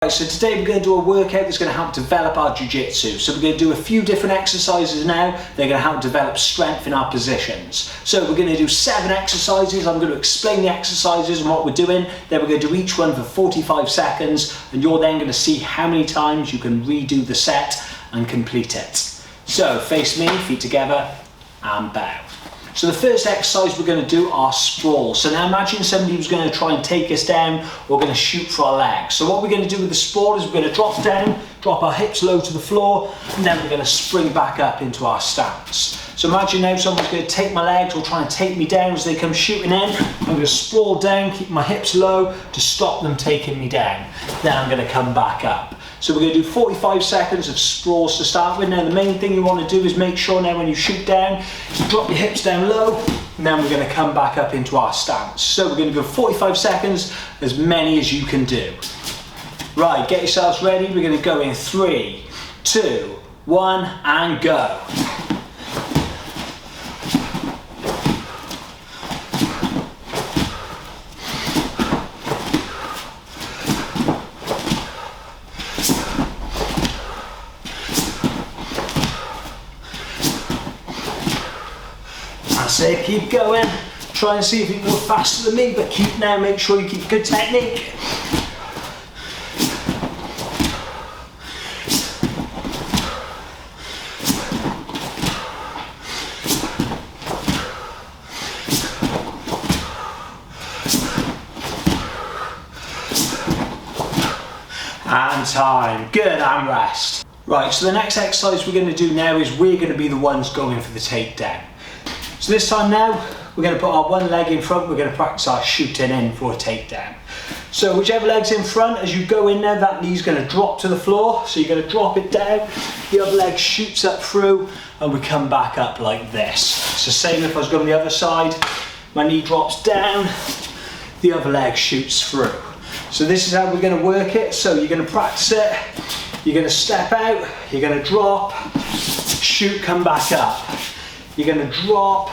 Right, so today we're going to do a workout that's going to help develop our jiu-jitsu. So we're going to do a few different exercises now. They're going to help develop strength in our positions. So we're going to do 7 exercises. I'm going to explain the exercises and what we're doing. Then we're going to do each one for 45 seconds. And you're then going to see how many times you can redo the set and complete it. So face me, feet together, and bow. So the first exercise we're going to do are sprawl. So now imagine somebody who's going to try and take us down. We're going to shoot for our legs. So what we're going to do with the sprawl is we're going to drop down, drop our hips low to the floor, and then we're going to spring back up into our stance. So imagine now someone's going to take my legs or try and take me down as they come shooting in. I'm going to sprawl down, keep my hips low to stop them taking me down. Then I'm going to come back up. So we're going to do 45 seconds of sprawls to start with. Now the main thing you want to do is make sure now when you shoot down, you drop your hips down low, and then we're going to come back up into our stance. So we're going to go 45 seconds, as many as you can do. Right, get yourselves ready. We're going to go in 3, 2, 1, and go. That's it, keep going. Try and see if you can go faster than me, but make sure you keep good technique. And time. Good, and rest. Right, so the next exercise we're going to do now is we're going to be the ones going for the takedown. So this time now, we're going to put our one leg in front, we're going to practice our shooting in for a takedown. So whichever leg's in front, as you go in there, that knee's going to drop to the floor. So you're going to drop it down, the other leg shoots up through, and we come back up like this. So same if I was going the other side, my knee drops down, the other leg shoots through. So this is how we're going to work it. So you're going to practice it, you're going to step out, you're going to drop, shoot, come back up. You're going to drop,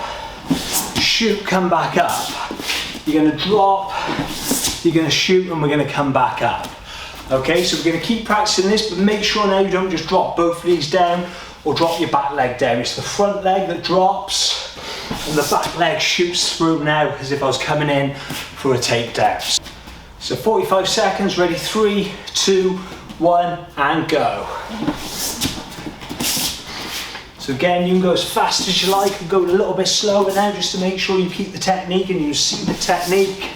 shoot, come back up. You're going to drop, you're going to shoot, and we're going to come back up. Okay, so we're going to keep practicing this, but make sure now you don't just drop both knees down or drop your back leg down. It's the front leg that drops, and the back leg shoots through now as if I was coming in for a takedown. So 45 seconds, ready, 3, 2, 1, and go. So again, you can go as fast as you like and go a little bit slower now just to make sure you keep the technique and you see the technique.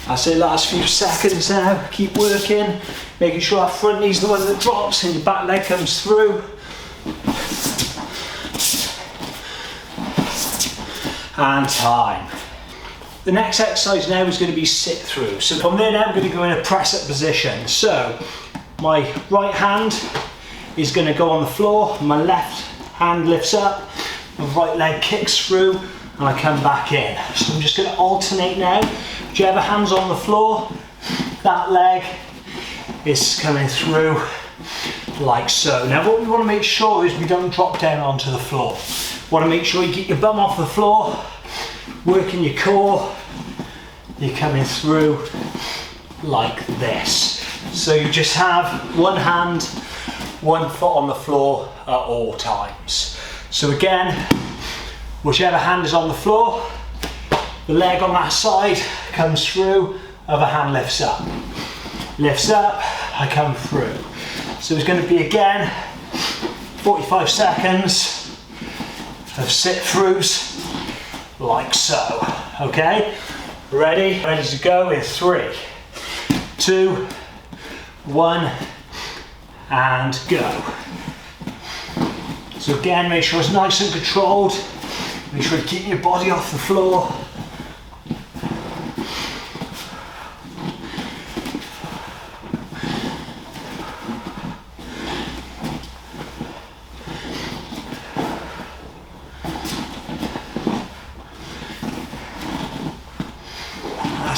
That's it, last few seconds now, keep working, making sure our front knee's the one that drops and your back leg comes through. And time. The next exercise now is going to be sit through. So from there now I'm going to go in a press up position. So my right hand is going to go on the floor, my left hand lifts up, my right leg kicks through, and I come back in. So I'm just going to alternate now. Whichever hand's on the floor, that leg is coming through like so. Now what we want to make sure is we don't drop down onto the floor. Want to make sure you keep your bum off the floor, working your core, you're coming through like this. So you just have one hand, one foot on the floor at all times. So again, whichever hand is on the floor, the leg on that side comes through, other hand lifts up. Lifts up, I come through. So it's going to be again, 45 seconds of sit-throughs, like so. Okay, ready? Ready to go in 3, 2, 1, and go. So again, make sure it's nice and controlled. Make sure you keep your body off the floor.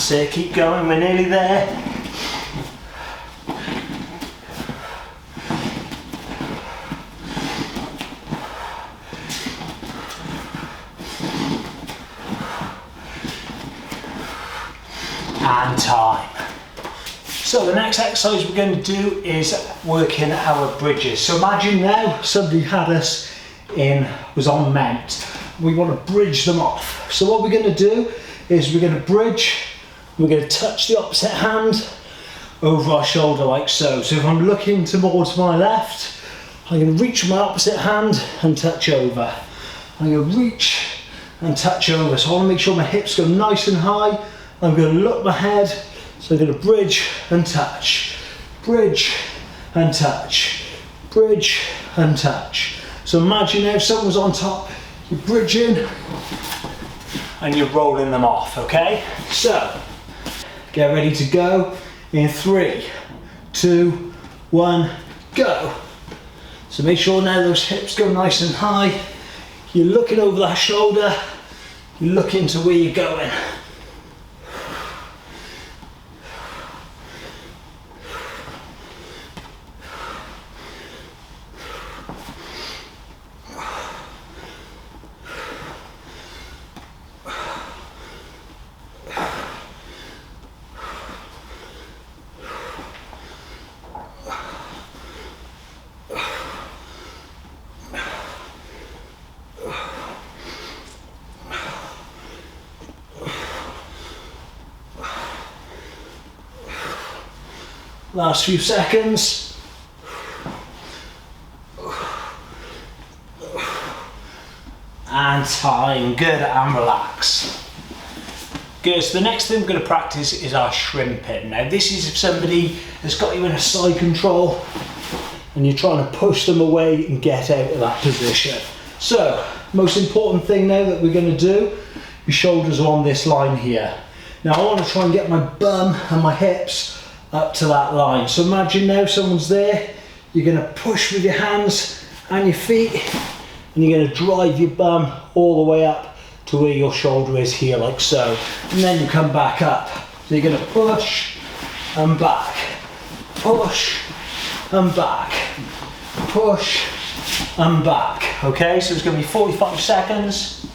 That's it, keep going, we're nearly there. and time. So the next exercise we're going to do is working our bridges. So imagine now somebody had us was on mount. We want to bridge them off. So what we're going to do is we're going to bridge, we're going to touch the opposite hand over our shoulder like so. So if I'm looking towards my left, I'm going to reach my opposite hand and touch over. I'm going to reach and touch over. So I want to make sure my hips go nice and high. I'm going to look my head. So I'm going to bridge and touch, bridge and touch, bridge and touch. So imagine now if someone's on top, you're bridging and you're rolling them off, okay? So get ready to go in 3, 2, 1, go. So make sure now those hips go nice and high. You're looking over that shoulder, you're looking to where you're going. Last few seconds. And time, good, and relax. Good, so the next thing we're going to practice is our shrimping. Now this is if somebody has got you in a side control and you're trying to push them away and get out of that position. So, most important thing now that we're going to do, your shoulders are on this line here. Now I want to try and get my bum and my hips up to that line. So imagine now someone's there, you're going to push with your hands and your feet and you're going to drive your bum all the way up to where your shoulder is here like so. And then you come back up. So you're going to push and back, push and back, push and back. Okay, so it's going to be 45 seconds.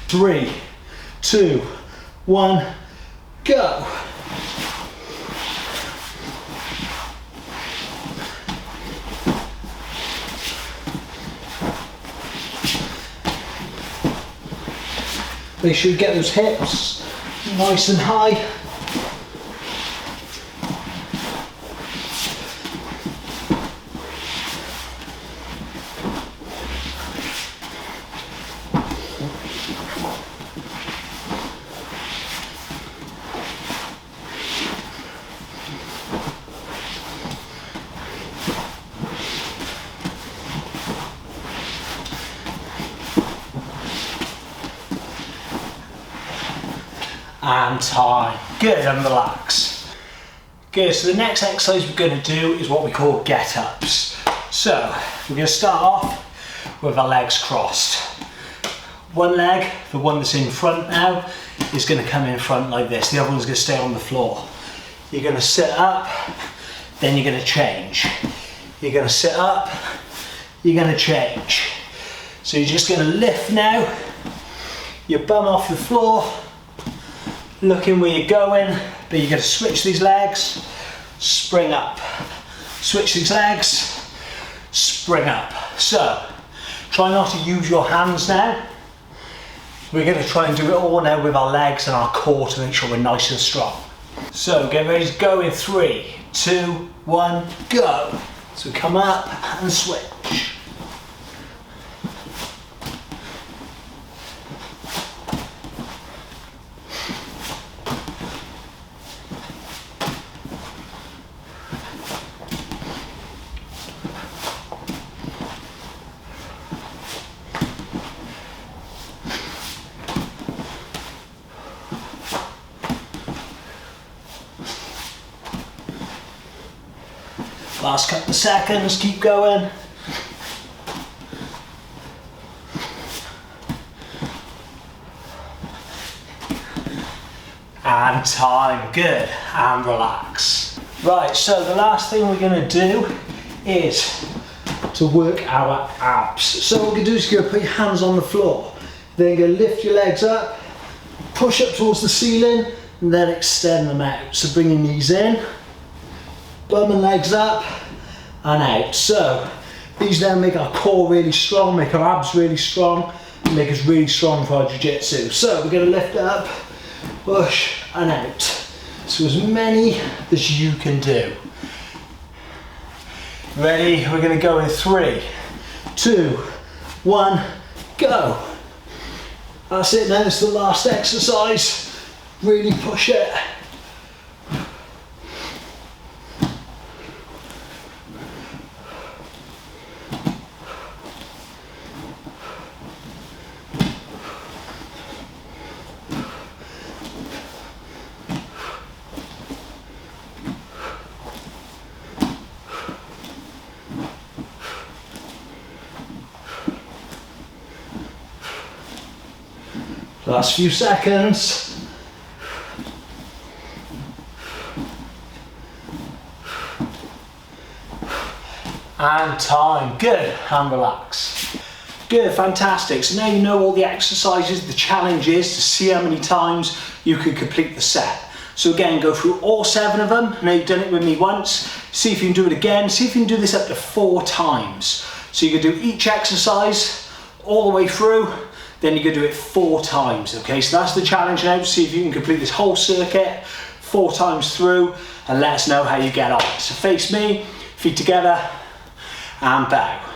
3, 2, 1, go. Make sure you get those hips nice and high. And time. Good, and relax. Good, so the next exercise we're going to do is what we call get-ups. So, we're going to start off with our legs crossed. One leg, the one that's in front now, is going to come in front like this. The other one's going to stay on the floor. You're going to sit up, then you're going to change. You're going to sit up, you're going to change. So you're just going to lift now, your bum off the floor, looking where you're going, but you're going to switch these legs, spring up. Switch these legs, spring up. So, try not to use your hands now. We're going to try and do it all now with our legs and our core to make sure we're nice and strong. So, get ready to go in 3, 2, 1, go. So come up and switch. Last couple of seconds, keep going. And time, good, and relax. Right, so the last thing we're going to do is to work our abs. So what we're going to do is you're going to put your hands on the floor. Then you're going to lift your legs up, push up towards the ceiling, and then extend them out. So bring your knees in, bum and legs up, and out. So these then make our core really strong, make our abs really strong, and make us really strong for our jiu-jitsu. So we're going to lift up, push, and out. So as many as you can do. Ready? We're going to go in 3, 2, 1, go. That's it now, it's the last exercise. Really push it. Last few seconds. And time. Good. And relax. Good, fantastic. So now you know all the exercises, the challenges to see how many times you can complete the set. So again, go through all 7 of them. Now you've done it with me once. See if you can do it again. See if you can do this up to 4 times. So you can do each exercise all the way through. Then you can do it 4 times, okay? So that's the challenge now, see if you can complete this whole circuit 4 times through, and let us know how you get on. So face me, feet together, and bow.